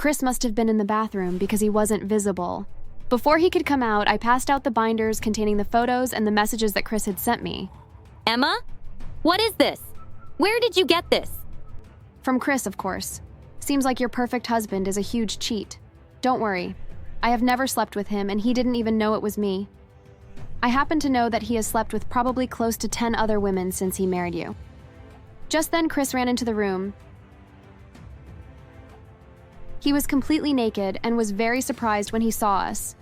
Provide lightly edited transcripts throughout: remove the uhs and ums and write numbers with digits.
Chris must have been in the bathroom because he wasn't visible. Before he could come out, I passed out the binders containing the photos and the messages that Chris had sent me. Emma? What is this? Where did you get this? From Chris, of course. Seems like your perfect husband is a huge cheat. Don't worry. I have never slept with him, and he didn't even know it was me. I happen to know that he has slept with probably close to 10 other women since he married you. Just then, Chris ran into the room. He was completely naked and was very surprised when he saw us.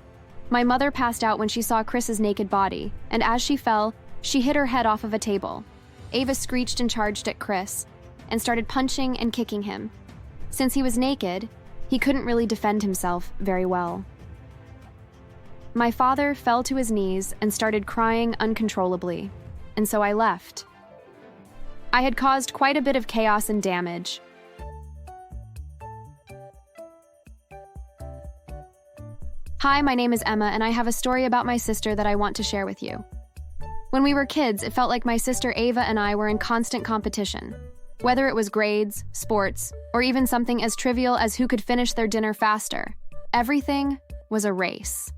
My mother passed out when she saw Chris's naked body, and as she fell, she hit her head off of a table. Ava screeched and charged at Chris, and started punching and kicking him. Since he was naked, he couldn't really defend himself very well. My father fell to his knees and started crying uncontrollably, and so I left. I had caused quite a bit of chaos and damage. Hi, my name is Emma, and I have a story about my sister that I want to share with you. When we were kids, it felt like my sister Ava and I were in constant competition. Whether it was grades, sports, or even something as trivial as who could finish their dinner faster, everything was a race.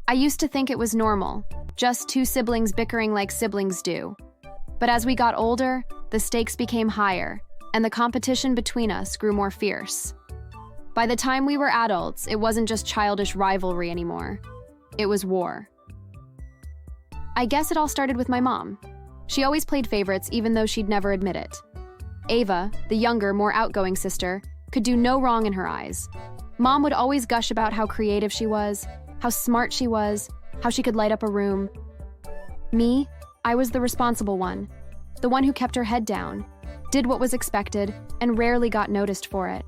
I used to think it was normal, just two siblings bickering like siblings do. But as we got older, the stakes became higher, and the competition between us grew more fierce. By the time we were adults, it wasn't just childish rivalry anymore. It was war. I guess it all started with my mom. She always played favorites even though she'd never admit it. Ava, the younger, more outgoing sister, could do no wrong in her eyes. Mom would always gush about how creative she was, how smart she was, how she could light up a room. Me, I was the responsible one, the one who kept her head down, did what was expected, and rarely got noticed for it.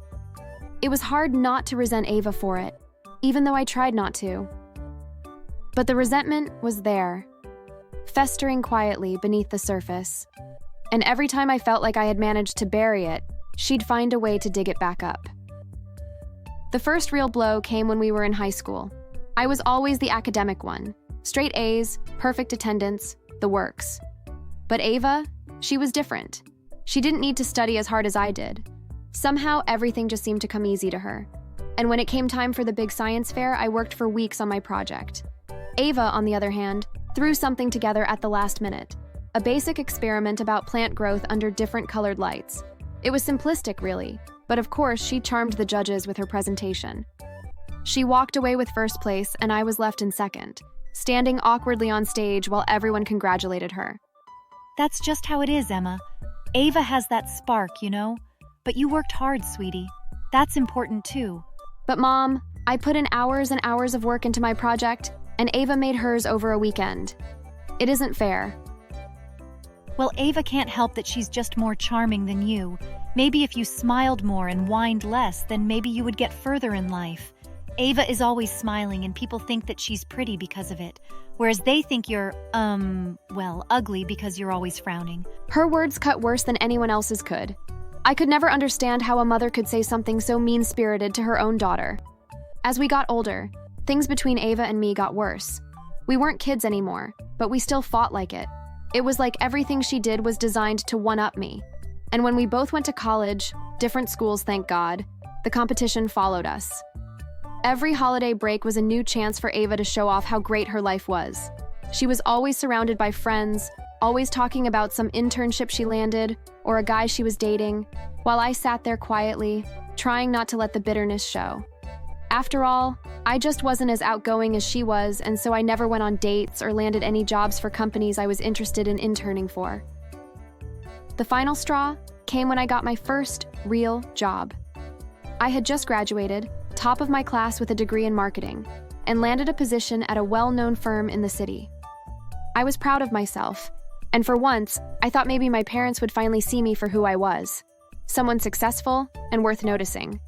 It was hard not to resent Ava for it, even though I tried not to. But the resentment was there, festering quietly beneath the surface. And every time I felt like I had managed to bury it, she'd find a way to dig it back up. The first real blow came when we were in high school. I was always the academic one, straight A's, perfect attendance, the works. But Ava, she was different. She didn't need to study as hard as I did. Somehow, everything just seemed to come easy to her. And when it came time for the big science fair, I worked for weeks on my project. Ava, on the other hand, threw something together at the last minute. A basic experiment about plant growth under different colored lights. It was simplistic, really, but of course, she charmed the judges with her presentation. She walked away with first place, and I was left in second, standing awkwardly on stage while everyone congratulated her. That's just how it is, Emma. Ava has that spark, you know? But you worked hard, sweetie. That's important too. But Mom, I put in hours and hours of work into my project, and Ava made hers over a weekend. It isn't fair. Well, Ava can't help that she's just more charming than you. Maybe if you smiled more and whined less, then maybe you would get further in life. Ava is always smiling, and people think that she's pretty because of it, whereas they think you're, ugly because you're always frowning. Her words cut worse than anyone else's could. I could never understand how a mother could say something so mean-spirited to her own daughter. As we got older, things between Ava and me got worse. We weren't kids anymore, but we still fought like it. It was like everything she did was designed to one-up me. And when we both went to college, different schools, thank God, the competition followed us. Every holiday break was a new chance for Ava to show off how great her life was. She was always surrounded by friends, always talking about some internship she landed or a guy she was dating, while I sat there quietly, trying not to let the bitterness show. After all, I just wasn't as outgoing as she was, and so I never went on dates or landed any jobs for companies I was interested in interning for. The final straw came when I got my first real job. I had just graduated, top of my class with a degree in marketing, and landed a position at a well-known firm in the city. I was proud of myself, and for once, I thought maybe my parents would finally see me for who I was, someone successful and worth noticing.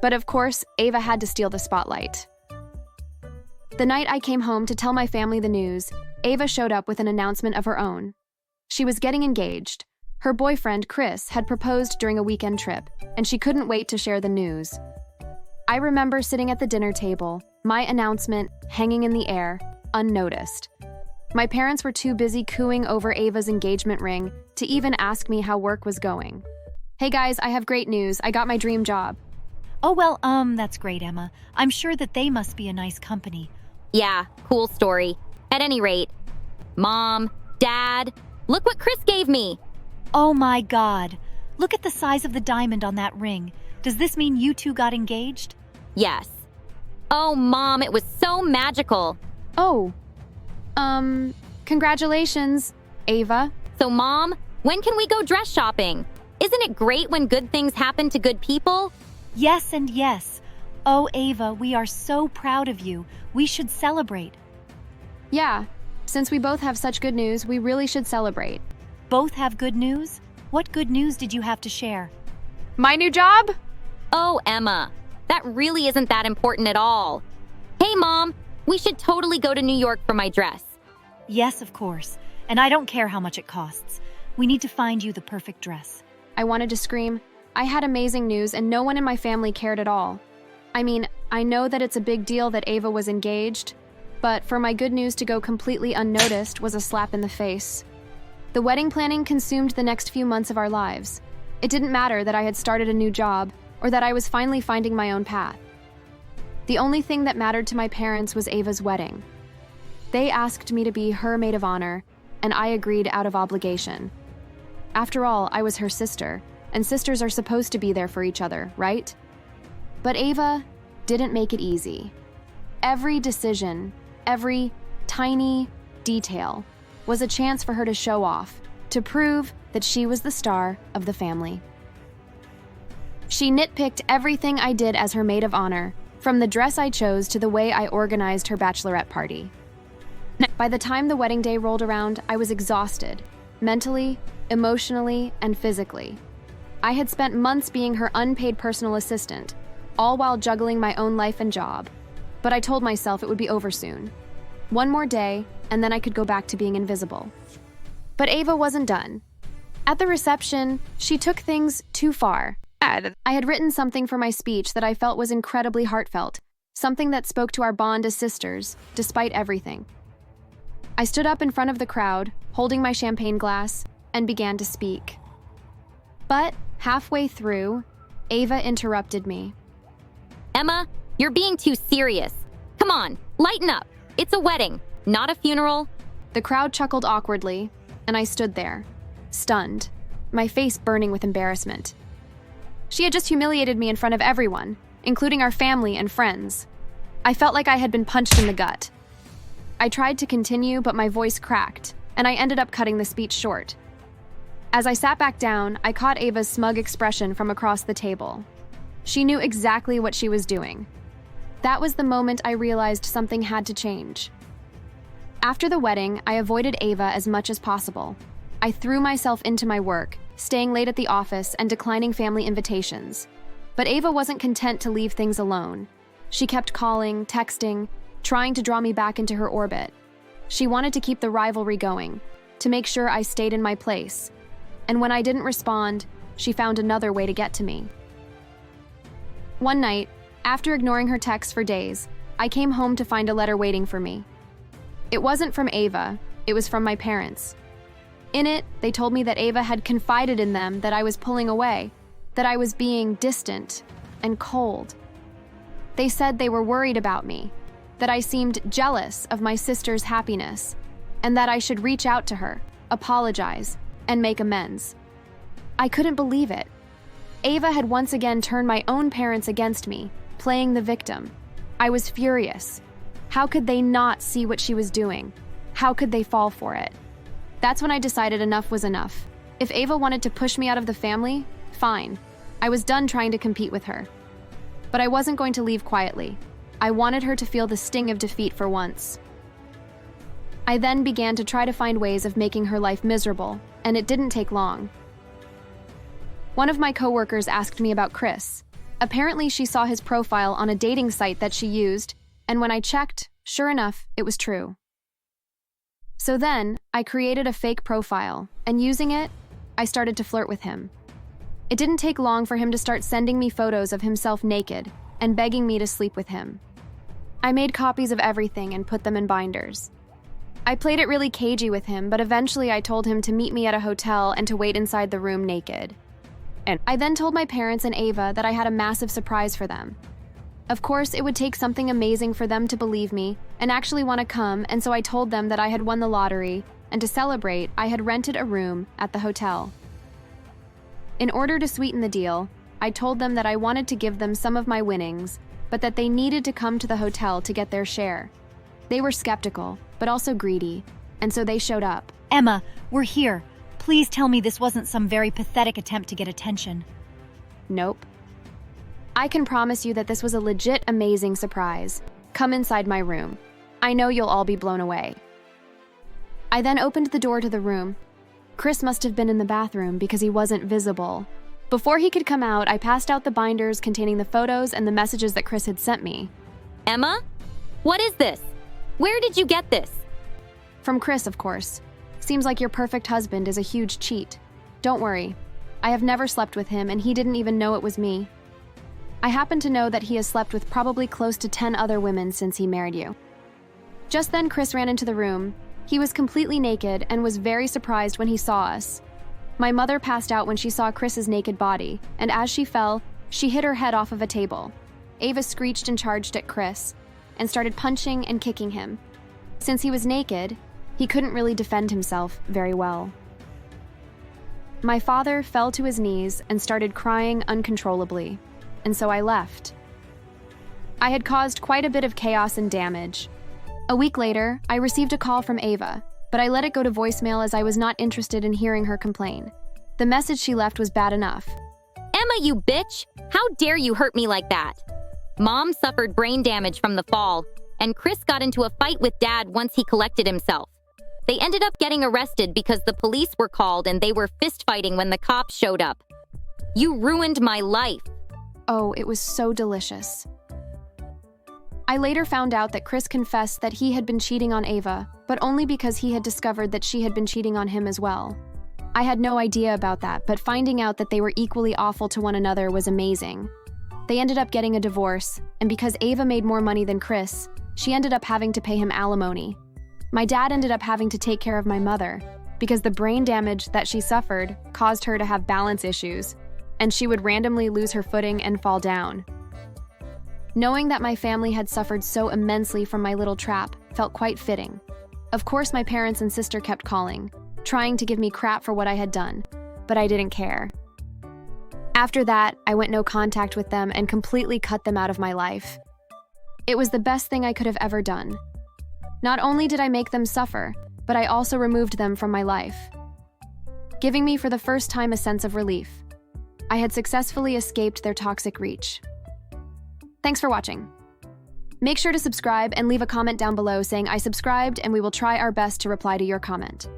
But of course, Ava had to steal the spotlight. The night I came home to tell my family the news, Ava showed up with an announcement of her own. She was getting engaged. Her boyfriend, Chris, had proposed during a weekend trip, and she couldn't wait to share the news. I remember sitting at the dinner table, my announcement hanging in the air, unnoticed. My parents were too busy cooing over Ava's engagement ring to even ask me how work was going. Hey guys, I have great news. I got my dream job. Oh, well, that's great, Emma. I'm sure that they must be a nice company. Yeah, cool story. At any rate, Mom, Dad, look what Chris gave me. Oh my God. Look at the size of the diamond on that ring. Does this mean you two got engaged? Yes. Oh, Mom, it was so magical. Oh, congratulations, Ava. So, Mom, when can we go dress shopping? Isn't it great when good things happen to good people? Yes and yes. Oh, Ava, we are so proud of you. We should celebrate. Yeah, since we both have such good news, we really should celebrate. Both have good news? What good news did you have to share? My new job? Oh, Emma, that really isn't that important at all. Hey, Mom, we should totally go to New York for my dress. Yes, of course. And I don't care how much it costs. We need to find you the perfect dress. I wanted to scream. I had amazing news and no one in my family cared at all. I mean, I know that it's a big deal that Ava was engaged, but for my good news to go completely unnoticed was a slap in the face. The wedding planning consumed the next few months of our lives. It didn't matter that I had started a new job or that I was finally finding my own path. The only thing that mattered to my parents was Ava's wedding. They asked me to be her maid of honor, and I agreed out of obligation. After all, I was her sister, and sisters are supposed to be there for each other, right? But Ava didn't make it easy. Every decision, every tiny detail was a chance for her to show off, to prove that she was the star of the family. She nitpicked everything I did as her maid of honor, from the dress I chose to the way I organized her bachelorette party. By the time the wedding day rolled around, I was exhausted, mentally, emotionally, and physically. I had spent months being her unpaid personal assistant, all while juggling my own life and job. But I told myself it would be over soon. One more day, and then I could go back to being invisible. But Ava wasn't done. At the reception, she took things too far. I had written something for my speech that I felt was incredibly heartfelt, something that spoke to our bond as sisters, despite everything. I stood up in front of the crowd, holding my champagne glass, and began to speak. But halfway through, Ava interrupted me. Emma, you're being too serious. Come on, lighten up. It's a wedding, not a funeral. The crowd chuckled awkwardly, and I stood there, stunned, my face burning with embarrassment. She had just humiliated me in front of everyone, including our family and friends. I felt like I had been punched in the gut. I tried to continue, but my voice cracked, and I ended up cutting the speech short. As I sat back down, I caught Ava's smug expression from across the table. She knew exactly what she was doing. That was the moment I realized something had to change. After the wedding, I avoided Ava as much as possible. I threw myself into my work, staying late at the office and declining family invitations. But Ava wasn't content to leave things alone. She kept calling, texting, trying to draw me back into her orbit. She wanted to keep the rivalry going, to make sure I stayed in my place. And when I didn't respond, she found another way to get to me. One night, after ignoring her texts for days, I came home to find a letter waiting for me. It wasn't from Ava, it was from my parents. In it, they told me that Ava had confided in them that I was pulling away, that I was being distant and cold. They said they were worried about me, that I seemed jealous of my sister's happiness, and that I should reach out to her, apologize, and make amends. I couldn't believe it. Ava had once again turned my own parents against me, playing the victim. I was furious. How could they not see what she was doing? How could they fall for it? That's when I decided enough was enough. If Ava wanted to push me out of the family, fine. I was done trying to compete with her. But I wasn't going to leave quietly. I wanted her to feel the sting of defeat for once. I then began to try to find ways of making her life miserable, and it didn't take long. One of my coworkers asked me about Chris. Apparently, she saw his profile on a dating site that she used, and when I checked, sure enough, it was true. So then, I created a fake profile, and using it, I started to flirt with him. It didn't take long for him to start sending me photos of himself naked and begging me to sleep with him. I made copies of everything and put them in binders. I played it really cagey with him, but eventually I told him to meet me at a hotel and to wait inside the room naked. And I then told my parents and Ava that I had a massive surprise for them. Of course, it would take something amazing for them to believe me and actually want to come, and so I told them that I had won the lottery, and to celebrate, I had rented a room at the hotel. In order to sweeten the deal, I told them that I wanted to give them some of my winnings, but that they needed to come to the hotel to get their share. They were skeptical, but also greedy, and so they showed up. Emma, we're here. Please tell me this wasn't some very pathetic attempt to get attention. Nope. I can promise you that this was a legit amazing surprise. Come inside my room. I know you'll all be blown away. I then opened the door to the room. Chris must have been in the bathroom because he wasn't visible. Before he could come out, I passed out the binders containing the photos and the messages that Chris had sent me. Emma? What is this? Where did you get this? From Chris, of course. Seems like your perfect husband is a huge cheat. Don't worry. I have never slept with him, and he didn't even know it was me. I happen to know that he has slept with probably close to 10 other women since he married you. Just then, Chris ran into the room. He was completely naked and was very surprised when he saw us. My mother passed out when she saw Chris's naked body, and as she fell, she hit her head off of a table. Ava screeched and charged at Chris, and started punching and kicking him. Since he was naked, he couldn't really defend himself very well. My father fell to his knees and started crying uncontrollably, and so I left. I had caused quite a bit of chaos and damage. A week later, I received a call from Ava, but I let it go to voicemail as I was not interested in hearing her complain. The message she left was bad enough. Emma, you bitch! How dare you hurt me like that? Mom suffered brain damage from the fall, and Chris got into a fight with Dad once he collected himself. They ended up getting arrested because the police were called and they were fist-fighting when the cops showed up. You ruined my life. Oh, it was so delicious. I later found out that Chris confessed that he had been cheating on Ava, but only because he had discovered that she had been cheating on him as well. I had no idea about that, but finding out that they were equally awful to one another was amazing. They ended up getting a divorce, and because Ava made more money than Chris, she ended up having to pay him alimony. My dad ended up having to take care of my mother, because the brain damage that she suffered caused her to have balance issues, and she would randomly lose her footing and fall down. Knowing that my family had suffered so immensely from my little trap felt quite fitting. Of course, my parents and sister kept calling, trying to give me crap for what I had done, but I didn't care. After that, I went no contact with them and completely cut them out of my life. It was the best thing I could have ever done. Not only did I make them suffer, but I also removed them from my life, giving me for the first time a sense of relief. I had successfully escaped their toxic reach. Thanks for watching. Make sure to subscribe and leave a comment down below saying I subscribed, and we will try our best to reply to your comment.